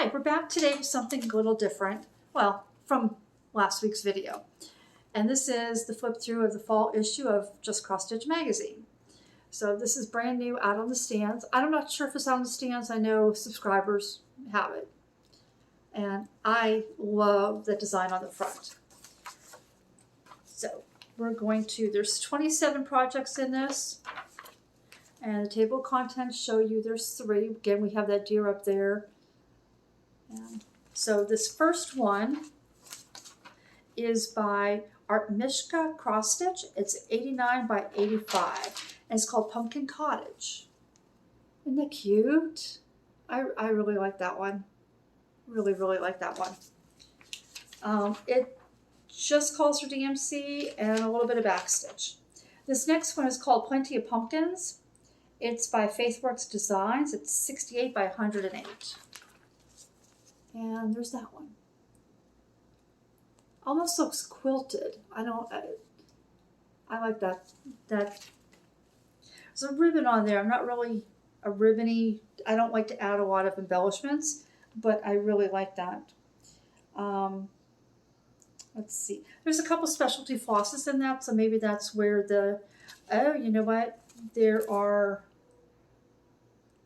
Hi, we're back today with something a little different, well, from last week's video. And this is the flip through of the fall issue of Just Cross Stitch magazine. So this is brand new out on the stands. I'm not sure if it's out on the stands. I know subscribers have it. And I love the design on the front. So we're going to, there's 27 projects in this. And the table of contents show you there's 3. Again, we have that deer up there. And so this first one is by Whimsical Cross Stitch. It's 89 by 85, and it's called Pumpkin Cottage. Isn't that cute? I really like that one. Really like that one. It just calls for DMC and a little bit of backstitch. This next one is called Plenty of Pumpkins. It's by Faithworks Designs. It's 68 by 108. And there's that one. Almost looks quilted. I like that. There's a ribbon on there. I'm not really a ribbony. I don't like to add a lot of embellishments, but I really like that. Let's see. There's a couple specialty flosses in that, so maybe that's where the, oh, you know what? Are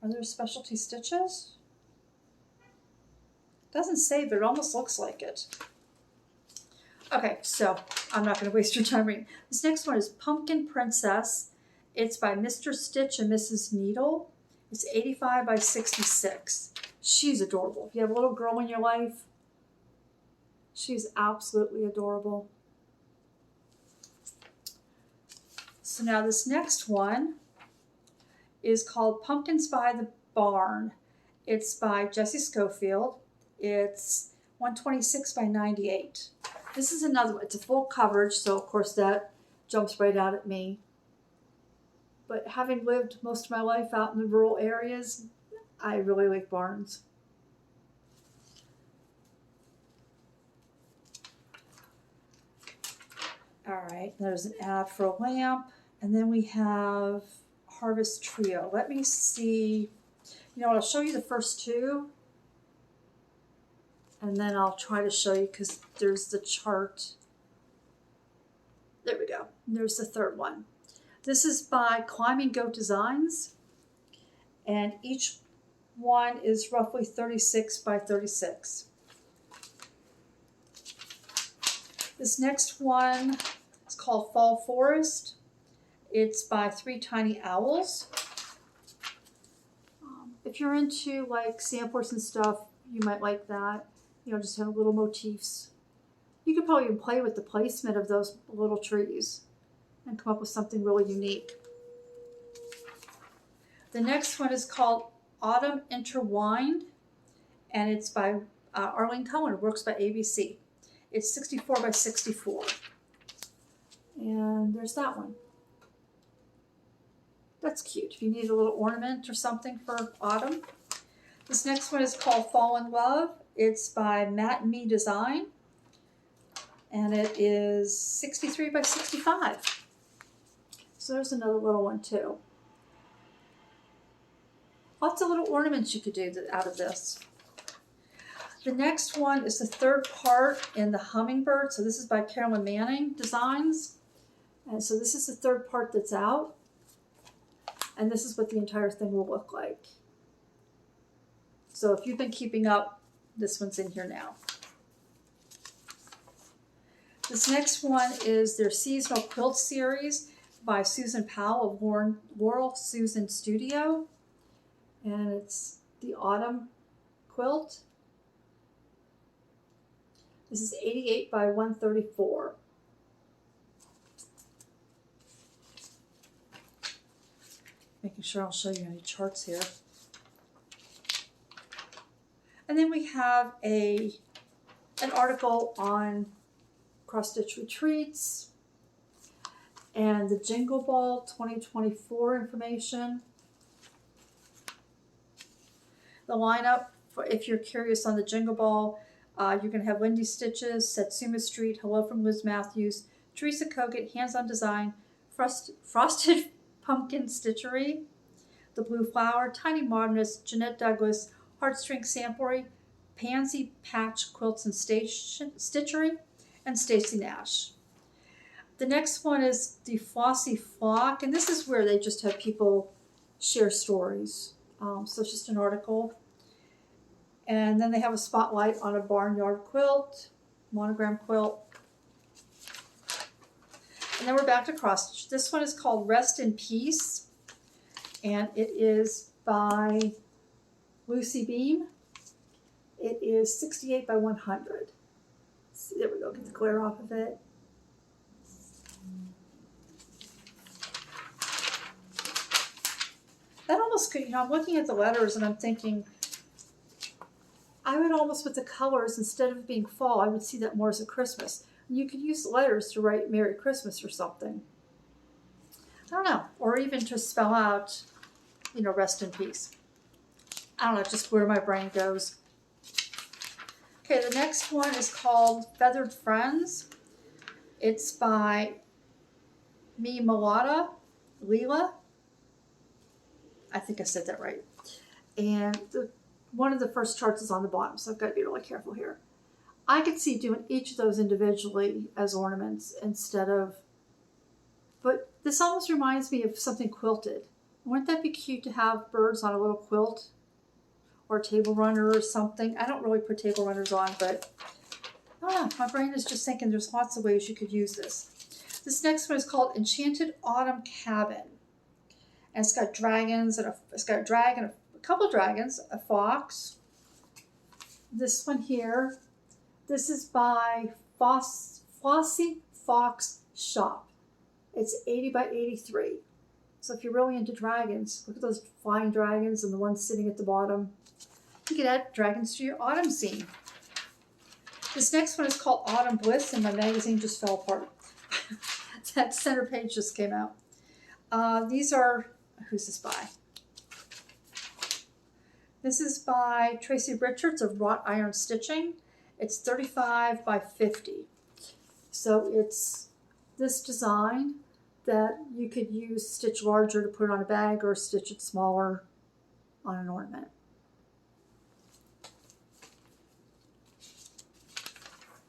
there specialty stitches? Doesn't say, but it almost looks like it. Okay, so I'm not going to waste your time reading. This next one is Pumpkin Princess. It's by Mr. Stitch and Mrs. Needle. It's 85 by 66. She's adorable. If you have a little girl in your life, she's absolutely adorable. So now this next one is called Pumpkins by the Barn. It's by Jessie Schofield. It's 126 by 98. This is another one. It's a full coverage, so of course that jumps right out at me. But having lived most of my life out in the rural areas, I really like barns. All right, there's an ad for a lamp, and then we have Harvest Trio. Let me see. You know what, I'll show you the first 2. And then I'll try to show you, because there's the chart. There we go. There's the third one. This is by Climbing Goat Designs. And each one is roughly 36 by 36. This next one is called Fall Forest. It's by 3 Tiny Owls. If you're into like samples and stuff, you might like that. You know, just have little motifs. You could probably even play with the placement of those little trees and come up with something really unique. The next one is called Autumn Intertwined, and it's by Arlene Cohen, works by ABC. It's 64 by 64. And there's that one. That's cute. If you need a little ornament or something for autumn. This next one is called Fall in Love. It's by Matt and Me Design, and it is 63 by 65. So there's another little one too. Lots of little ornaments you could do out of this. The next one is the third part in the Hummingbird. So this is by Carolyn Manning Designs. And so this is the third part that's out. And this is what the entire thing will look like. So if you've been keeping up, this one's in here now. This next one is their seasonal quilt series by Susan Powell of Laurel Susan Studio. And it's the autumn quilt. This is 88 by 134. Making sure I'll show you any charts here. And then we have an article on cross stitch retreats and the Jingle Ball 2024 information. The lineup, if you're curious on the Jingle Ball, you're going to have Lindy Stitches, Satsuma Street, Hello from Liz Matthews, Teresa Kogut, Hands on Design, Frosted Pumpkin Stitchery, The Blue Flower, Tiny Modernist, Jeanette Douglas, Heartstring Samplery, Pansy Patch Quilts and Stitchery, and Stacy Nash. The next one is the Flossy Flock, and this is where they just have people share stories. So it's just an article. And then they have a spotlight on a barnyard quilt, monogram quilt. And then we're back to cross stitch. This one is called Rest in Peace, and it is by Lucy Beam. It is 68 by 100. See, there we go, get the glare off of it. That almost could, I'm looking at the letters and I'm thinking, I would almost, with the colors, instead of being fall, I would see that more as a Christmas. You could use letters to write Merry Christmas or something. I don't know. Or even to spell out, rest in peace. I don't know, just where my brain goes. Okay, the next one is called Feathered Friends. It's by Me Malata Leela. I think I said that right. And one of the first charts is on the bottom, so I've got to be really careful here. I could see doing each of those individually as ornaments instead of, but this almost reminds me of something quilted. Wouldn't that be cute to have birds on a little quilt or a table runner or something? I don't really put table runners on, but I don't know, my brain is just thinking there's lots of ways you could use this. This next one is called Enchanted Autumn Cabin. And it's got dragons, and it's got a dragon, a couple of dragons, a fox. This one here, this is by Flossy Fox Shop. It's 80 by 83. So if you're really into dragons, look at those flying dragons and the ones sitting at the bottom. You could add dragons to your autumn scene. This next one is called Autumn Bliss, and my magazine just fell apart. That center page just came out. These are, who's this by? This is by Tracy Richards of Wrought Iron Stitching. It's 35 by 50. So it's this design that you could use, stitch larger to put on a bag or stitch it smaller on an ornament.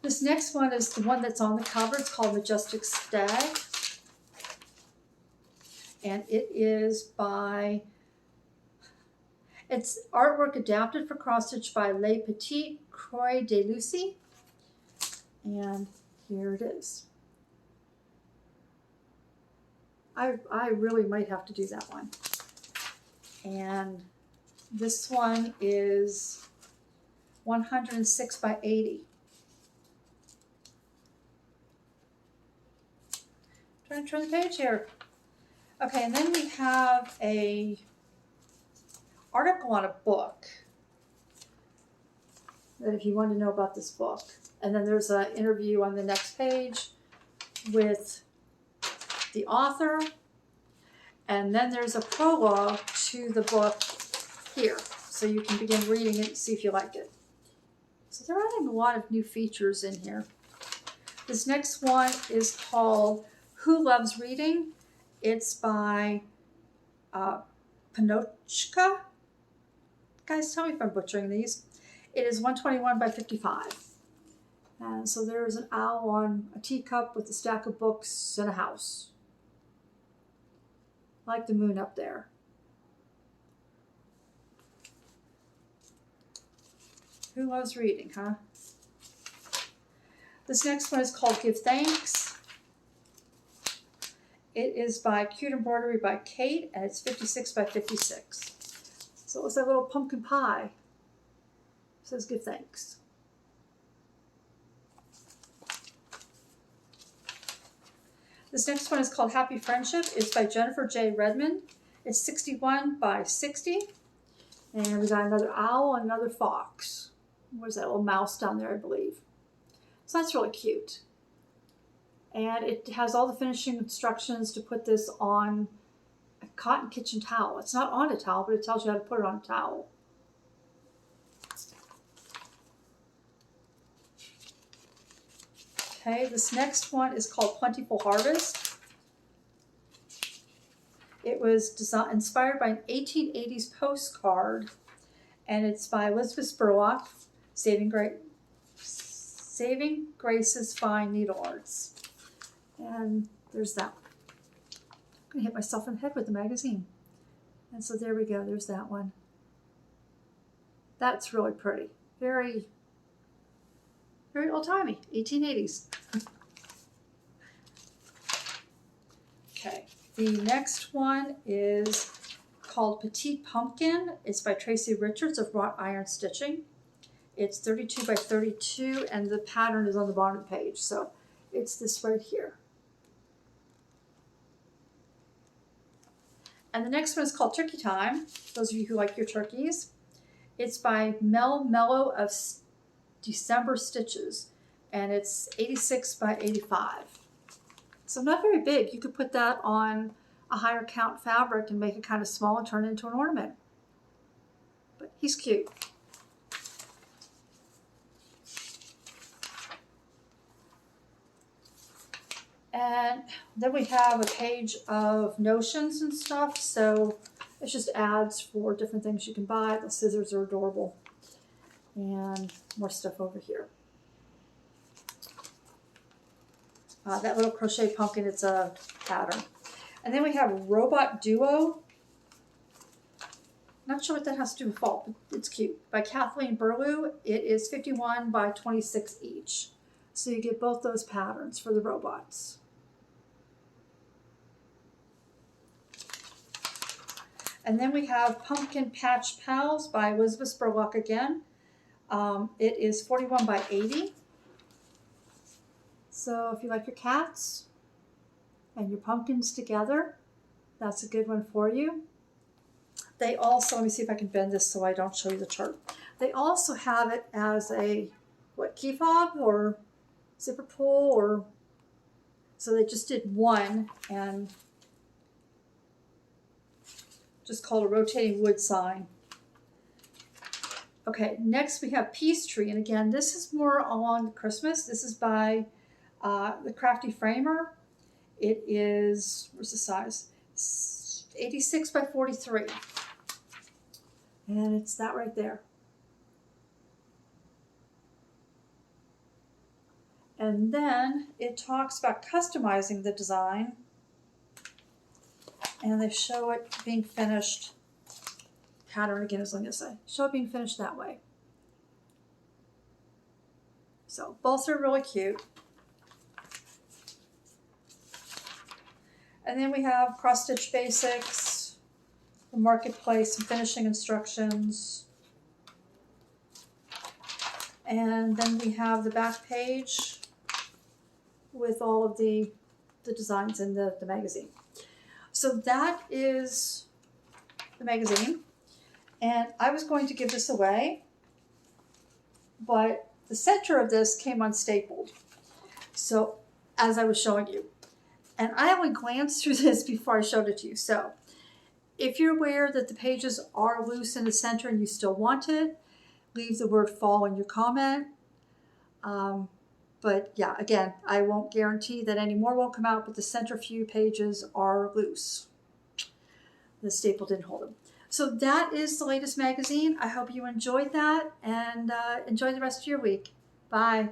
This next one is the one that's on the cover. It's called Majestic Stag. And it is by, it's artwork adapted for cross stitch by Les Petits Croix de Lucie. And here it is. I really might have to do that one. And this one is 106 by 80. Trying to turn the page here. Okay, and then we have a article on a book that if you want to know about this book. And then there's an interview on the next page with the author. And then there's a prologue to the book here. So you can begin reading it and see if you like it. So they're adding a lot of new features in here. This next one is called Who Loves Reading? It's by Panochka. Guys, tell me if I'm butchering these. It is 121 by 55. And so there's an owl on a teacup with a stack of books and a house. I like the moon up there. Who loves reading, huh? This next one is called Give Thanks. It is by Cute Embroidery by Kate, and it's 56 by 56. So it looks like a little pumpkin pie. It says Give Thanks. This next one is called Happy Friendship. It's by Jennifer J. Redmond. It's 61 by 60. And we got another owl and another fox. Where's that little mouse down there, I believe. So that's really cute. And it has all the finishing instructions to put this on a cotton kitchen towel. It's not on a towel, but it tells you how to put it on a towel. Okay, this next one is called Plentiful Harvest. It was inspired by an 1880s postcard, and it's by Elizabeth Spurlock. Saving Grace's Fine Needle Arts. And there's that one. I'm going to hit myself in the head with the magazine. And so there we go. There's that one. That's really pretty. Very, very old-timey. 1880s. Okay. The next one is called Petite Pumpkin. It's by Tracy Richards of Wrought Iron Stitching. It's 32 by 32, and the pattern is on the bottom of the page. So it's this right here. And the next one is called Turkey Time, those of you who like your turkeys. It's by Mel Mellow of December Stitches, and it's 86 by 85. So not very big. You could put that on a higher count fabric and make it kind of small and turn it into an ornament. But he's cute. And then we have a page of notions and stuff. So it's just ads for different things you can buy. The scissors are adorable. And more stuff over here. That little crochet pumpkin, it's a pattern. And then we have Robot Duo. Not sure what that has to do with fall, but it's cute. By Kathleen Burlew. It is 51 by 26 each. So you get both those patterns for the robots. And then we have Pumpkin Patch Pals by Elizabeth Spurlock again. It is 41 by 80. So if you like your cats and your pumpkins together, that's a good one for you. They also, let me see if I can bend this so I don't show you the chart. They also have it as a, key fob or zipper pull, or, so they just did one and just called a rotating wood sign. Okay, next we have Peace Tree, and again, this is more along Christmas. This is by the Crafty Framer. It is, where's the size? 86 by 43. And it's that right there. And then it talks about customizing the design. And they show it being finished. Pattern again is what I'm going to say. Show it being finished that way. So both are really cute. And then we have Cross Stitch Basics, the Marketplace, and finishing instructions. And then we have the back page with all of the designs in the magazine. So that is the magazine. And I was going to give this away, but the center of this came unstapled. So as I was showing you. And I only glanced through this before I showed it to you. So if you're aware that the pages are loose in the center and you still want it, leave the word fall in your comment. But yeah, again, I won't guarantee that any more will come out, but the center few pages are loose. The staple didn't hold them. So that is the latest magazine. I hope you enjoyed that, and enjoy the rest of your week. Bye.